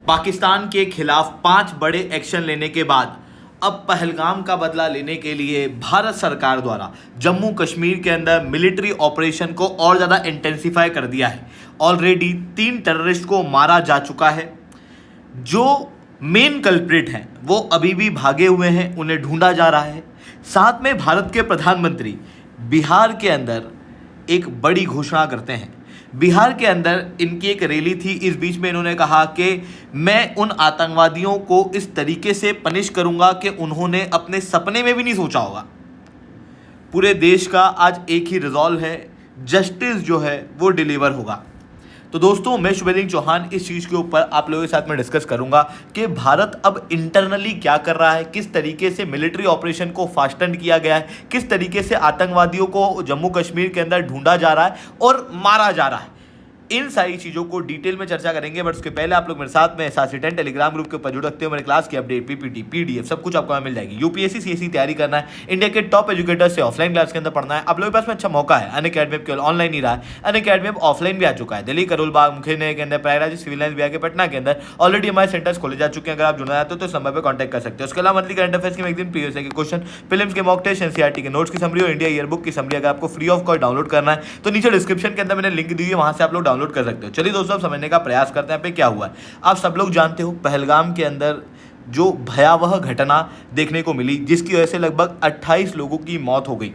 पाकिस्तान के खिलाफ 5 बड़े एक्शन लेने के बाद अब पहलगाम का बदला लेने के लिए भारत सरकार द्वारा जम्मू कश्मीर के अंदर मिलिट्री ऑपरेशन को और ज़्यादा इंटेंसिफाई कर दिया है। ऑलरेडी 3 टेररिस्ट को मारा जा चुका है। जो मेन कल्प्रिट हैं वो अभी भी भागे हुए हैं, उन्हें ढूंढा जा रहा है। साथ में भारत के प्रधानमंत्री बिहार के अंदर एक बड़ी घोषणा करते हैं। बिहार के अंदर इनकी एक रैली थी। इस बीच में इन्होंने कहा कि मैं उन आतंकवादियों को इस तरीके से पनिश करूंगा कि उन्होंने अपने सपने में भी नहीं सोचा होगा। पूरे देश का आज एक ही रिजॉल्व है, जस्टिस जो है वो डिलीवर होगा। तो दोस्तों, मैं शुभेंदु चौहान इस चीज़ के ऊपर आप लोगों के साथ में डिस्कस करूंगा कि भारत अब इंटरनली क्या कर रहा है, किस तरीके से मिलिट्री ऑपरेशन को फास्टन किया गया है, किस तरीके से आतंकवादियों को जम्मू कश्मीर के अंदर ढूंढा जा रहा है और मारा जा रहा है। इन सारी चीज़ों को डिटेल में चर्चा करेंगे। बट उसके पहले आप लोग मेरे साथ में एसआरसी10 टेलीग्राम ग्रुप के ऊपर जुड़ सकते हो। मेरे क्लास की अपडेट, पीपीटी, पीडीएफ सब कुछ आपको मिल जाएगी। यूपीएससी सीएससी तैयारी करना है, इंडिया के टॉप एजुकेटर से ऑफलाइन क्लास के अंदर पढ़ना है, आप लोगों के पास में अच्छा मौका है। अनअकैडमी केवल ऑनलाइन ही रहा है, अनअकैडमी ऑफलाइन भी आ चुका है। दिल्ली, करोल बाग, मुखेने के अंदर, प्रयागराज, सिविल लाइन्स, बिहार के पटना के अंदर ऑलरेडी हमारे सेंटर्स खोले जा चुके हैं। अगर आप जुड़ना चाहते हो तो इस नंबर पर कॉन्टैक्ट कर सकते हो। उसके अलावा मंथली करंट अफेयर्स के मैगजीन, पीएसए के क्वेश्चन, फिल्म्स के मॉक टेस्ट, एनसीईआरटी के नोट्स की समरी और इंडिया ईयरबुक की समरी अगर आपको फ्री ऑफ कॉस्ट डाउनलोड करना है तो नीचे डिस्क्रिप्शन के अंदर मैंने लिंक दी है, वहां से आप लोग डाउनलोड कर सकते हो। चलिए दोस्तों, अब समझने का प्रयास करते हैं पे क्या हुआ है। आप सब लोग जानते हो पहलगाम के अंदर जो भयावह घटना देखने को मिली, जिसकी वजह से लगभग 28 लोगों की मौत हो गई,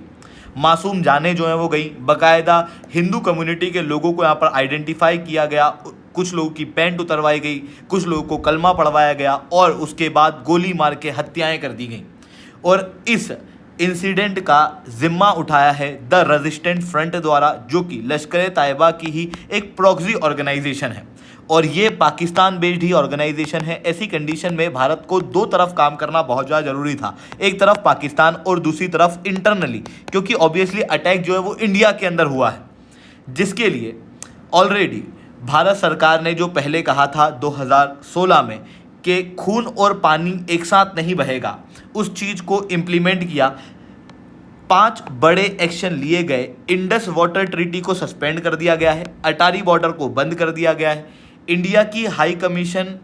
मासूम जानें जो हैं वो गई। बाकायदा हिंदू कम्युनिटी के लोगों को यहाँ पर आइडेंटिफाई किया गया, कुछ लोगों की पैंट उतरवाई गई, कुछ लोगों को कलमा पढ़वाया गया और उसके बाद गोली मार के हत्याएं कर दी गई। और इस इंसिडेंट का जिम्मा उठाया है द रेजिस्टेंट फ्रंट द्वारा, जो कि लश्कर तैयबा की ही एक प्रॉक्सी ऑर्गेनाइजेशन है और ये पाकिस्तान बेस्ड ही ऑर्गेनाइजेशन है। ऐसी कंडीशन में भारत को 2 तरफ काम करना बहुत ज़्यादा जरूरी था, एक तरफ पाकिस्तान और दूसरी तरफ इंटरनली, क्योंकि ऑब्वियसली अटैक जो है वो इंडिया के अंदर हुआ है, जिसके लिए ऑलरेडी भारत सरकार ने जो पहले कहा था 2016 में कि खून और पानी एक साथ नहीं बहेगा, उस चीज़ को इम्प्लीमेंट किया। 5 बड़े एक्शन लिए गए। इंडस वाटर ट्रीटी को सस्पेंड कर दिया गया है, अटारी बॉर्डर को बंद कर दिया गया है, इंडिया की हाई कमीशन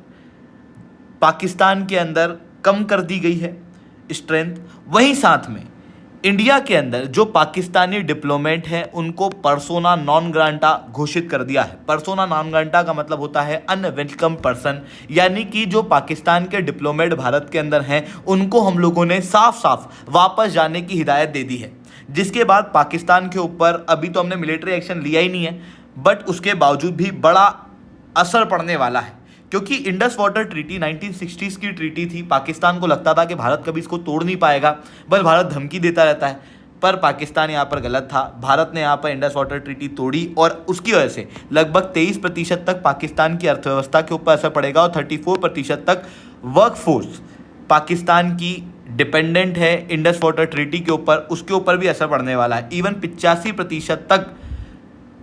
पाकिस्तान के अंदर कम कर दी गई है स्ट्रेंथ। वहीं साथ में इंडिया के अंदर जो पाकिस्तानी डिप्लोमेट हैं उनको पर्सोना नॉन ग्रांटा घोषित कर दिया है। पर्सोना नॉन ग्रांटा का मतलब होता है अनवेलकम पर्सन, यानी कि जो पाकिस्तान के डिप्लोमेट भारत के अंदर हैं उनको हम लोगों ने साफ साफ वापस जाने की हिदायत दे दी है। जिसके बाद पाकिस्तान के ऊपर अभी तो हमने मिलिट्री एक्शन लिया ही नहीं है, बट उसके बावजूद भी बड़ा असर पड़ने वाला है, क्योंकि इंडस वाटर ट्रीटी 1960s की ट्रीटी थी। पाकिस्तान को लगता था कि भारत कभी इसको तोड़ नहीं पाएगा, बस भारत धमकी देता रहता है, पर पाकिस्तान यहाँ पर गलत था। भारत ने यहाँ पर इंडस वाटर ट्रीटी तोड़ी और उसकी वजह से लगभग 23% तक पाकिस्तान की अर्थव्यवस्था के ऊपर असर पड़ेगा और 34% तक वर्कफोर्स पाकिस्तान की डिपेंडेंट है इंडस वाटर ट्रीटी के ऊपर, उसके ऊपर भी असर पड़ने वाला है। इवन 85% तक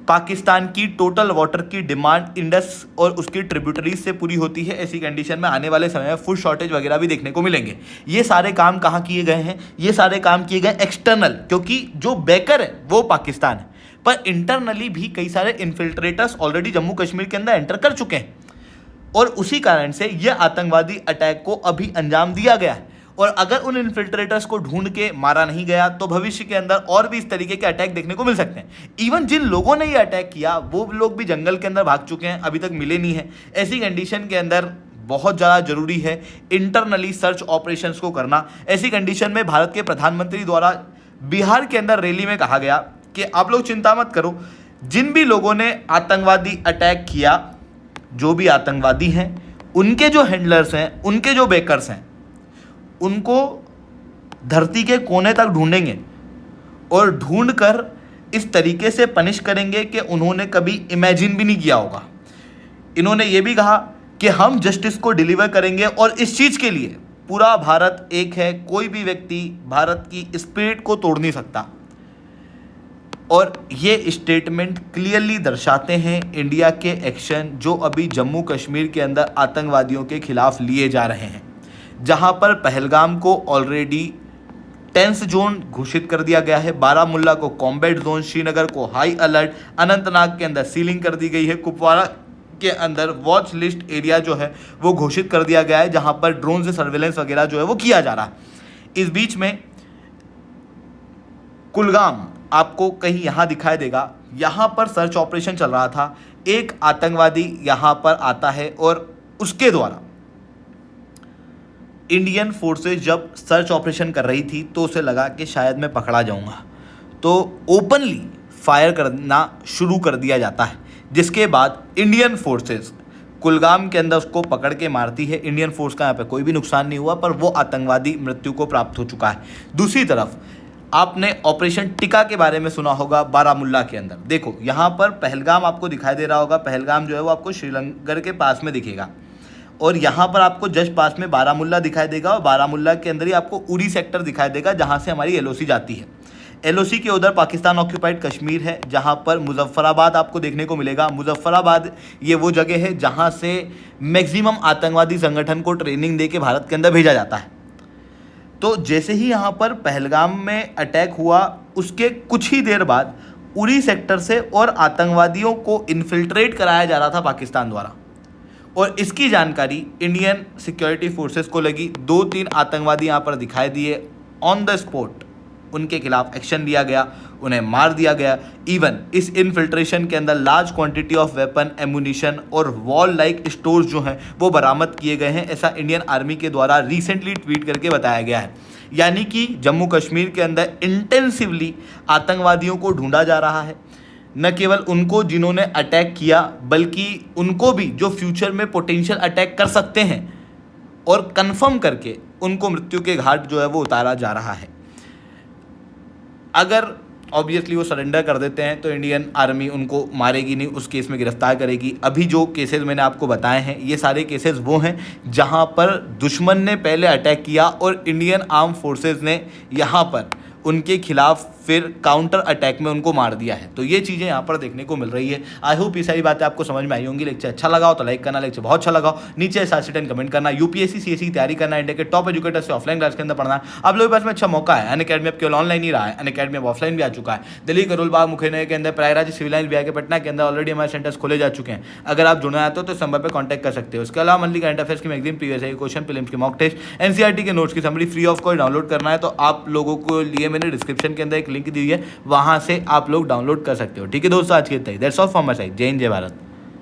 पाकिस्तान की टोटल वाटर की डिमांड इंडस और उसकी ट्रिब्यूटरीज से पूरी होती है। ऐसी कंडीशन में आने वाले समय में फूड शॉर्टेज वगैरह भी देखने को मिलेंगे। ये सारे काम कहाँ किए गए हैं? ये सारे काम किए गए एक्सटर्नल, क्योंकि जो बेकर है वो पाकिस्तान है, पर इंटरनली भी कई सारे इन्फिल्ट्रेटर्स ऑलरेडी जम्मू कश्मीर के अंदर एंटर कर चुके हैं और उसी कारण से यह आतंकवादी अटैक को अभी अंजाम दिया गया है। और अगर उन इन्फिल्ट्रेटर्स को ढूंढ के मारा नहीं गया तो भविष्य के अंदर और भी इस तरीके के अटैक देखने को मिल सकते हैं। इवन जिन लोगों ने ये अटैक किया वो लोग भी जंगल के अंदर भाग चुके हैं, अभी तक मिले नहीं है। ऐसी कंडीशन के अंदर बहुत ज़्यादा जरूरी है इंटरनली सर्च ऑपरेशंस को करना। ऐसी कंडीशन में भारत के प्रधानमंत्री द्वारा बिहार के अंदर रैली में कहा गया कि आप लोग चिंता मत करो, जिन भी लोगों ने आतंकवादी अटैक किया, जो भी आतंकवादी हैं, उनके जो हैंडलर्स हैं, उनके जो बेकर्स हैं, उनको धरती के कोने तक ढूंढेंगे और ढूंढकर इस तरीके से पनिश करेंगे कि उन्होंने कभी इमेजिन भी नहीं किया होगा। इन्होंने ये भी कहा कि हम जस्टिस को डिलीवर करेंगे और इस चीज़ के लिए पूरा भारत एक है, कोई भी व्यक्ति भारत की स्पिरिट को तोड़ नहीं सकता। और ये स्टेटमेंट क्लियरली दर्शाते हैं इंडिया के एक्शन जो अभी जम्मू कश्मीर के अंदर आतंकवादियों के खिलाफ लिए जा रहे हैं, जहां पर पहलगाम को ऑलरेडी टेंस जोन घोषित कर दिया गया है, बारामुल्ला को कॉम्बैट जोन, श्रीनगर को हाई अलर्ट, अनंतनाग के अंदर सीलिंग कर दी गई है, कुपवाड़ा के अंदर वॉच लिस्ट एरिया जो है वो घोषित कर दिया गया है, जहां पर ड्रोन से सर्वेलेंस वगैरह जो है वो किया जा रहा है। इस बीच में कुलगाम आपको कहीं यहाँ दिखाई देगा, यहाँ पर सर्च ऑपरेशन चल रहा था। एक आतंकवादी यहाँ पर आता है और उसके द्वारा इंडियन फोर्सेज जब सर्च ऑपरेशन कर रही थी तो उसे लगा कि शायद मैं पकड़ा जाऊंगा, तो ओपनली फायर करना शुरू कर दिया जाता है, जिसके बाद इंडियन फोर्सेज कुलगाम के अंदर उसको पकड़ के मारती है। इंडियन फोर्स का यहाँ पे कोई भी नुकसान नहीं हुआ, पर वो आतंकवादी मृत्यु को प्राप्त हो चुका है। दूसरी तरफ आपने ऑपरेशन टिका के बारे में सुना होगा बारामुल्ला के अंदर। देखो यहाँ पर पहलगाम आपको दिखाई दे रहा होगा, पहलगाम जो है वो आपको श्रीनगर के पास में दिखेगा, और यहाँ पर आपको जस्ट पास में बारामुल्ला दिखाई देगा, और बारामुल्ला के अंदर ही आपको उरी सेक्टर दिखाई देगा जहाँ से हमारी एलओसी जाती है। एलओसी के उधर पाकिस्तान ऑक्यूपाइड कश्मीर है, जहाँ पर मुजफ्फराबाद आपको देखने को मिलेगा। मुजफ्फराबाद ये वो जगह है जहाँ से मैक्सिमम आतंकवादी संगठन को ट्रेनिंग दे के भारत के अंदर भेजा जाता है। तो जैसे ही यहाँ पर पहलगाम में अटैक हुआ, उसके कुछ ही देर बाद उरी सेक्टर से और आतंकवादियों को इन्फिल्ट्रेट कराया जा रहा था पाकिस्तान द्वारा, और इसकी जानकारी इंडियन सिक्योरिटी फोर्सेस को लगी। 2-3 आतंकवादी यहाँ पर दिखाई दिए, ऑन द स्पॉट उनके खिलाफ एक्शन लिया गया, उन्हें मार दिया गया। इवन इस इनफिल्ट्रेशन के अंदर large quantity of weapon, ammunition और वॉल लाइक स्टोर्स जो हैं वो बरामद किए गए हैं, ऐसा इंडियन आर्मी के द्वारा रिसेंटली ट्वीट करके बताया गया है। यानी कि जम्मू कश्मीर के अंदर इंटेंसिवली आतंकवादियों को ढूंढा जा रहा है, न केवल उनको जिन्होंने अटैक किया, बल्कि उनको भी जो फ्यूचर में पोटेंशियल अटैक कर सकते हैं, और कंफर्म करके उनको मृत्यु के घाट जो है वो उतारा जा रहा है। अगर ऑब्वियसली वो सरेंडर कर देते हैं तो इंडियन आर्मी उनको मारेगी नहीं, उस केस में गिरफ्तार करेगी। अभी जो केसेस मैंने आपको बताए हैं ये सारे केसेस वो हैं जहां पर दुश्मन ने पहले अटैक किया और इंडियन आर्म फोर्सेस ने यहां पर उनके खिलाफ फिर काउंटर अटैक में उनको मार दिया है। तो ये चीज़ें यहाँ पर देखने को मिल रही है। आई होप ये सारी बातें आपको समझ में आई होंगी। लेक्चर अच्छा लगा हो तो लाइक करना, लेक्चर बहुत अच्छा लगा हो नीचे #10 कमेंट करना। यूपीएससी सीएससी की तैयारी करना, इंडिया के टॉप एजुकेटर से ऑफलाइन क्लास के अंदर पढ़ना, आप लोगों के पास में अच्छा मौका है। अनअकैडमी अब केवल ऑनलाइन ही रहा है, अनअकैडमी अब ऑफलाइन भी आ चुका है। दिल्ली, करोलबाग, मुखेनगर के अंदर, प्रयागराज, सिविल लाइन, बिहार के पटना के अंदर ऑलरेडी हमारे सेंटर्स खोले जा चुके हैं। अगर आप जुड़ना चाहते हो तो इस नंबर पर कॉन्टैक्ट कर सकते हो। इसके अलावा मंथली करंट अफेयर्स की मैगजीन, प्रीवियस क्वेश्चन, प्रीलिम्स के मॉक टेस्ट, एनसीईआरटी के नोट्स की summary free of cost download करना है तो आप लोगों को लिए मैंने डिस्क्रिप्शन के अंदर एक लिंक दी हुई है, वहां से आप लोग डाउनलोड कर सकते हो। ठीक है दोस्तों, आज के इतना ही। That's all from my side. जय हिंद, जय भारत।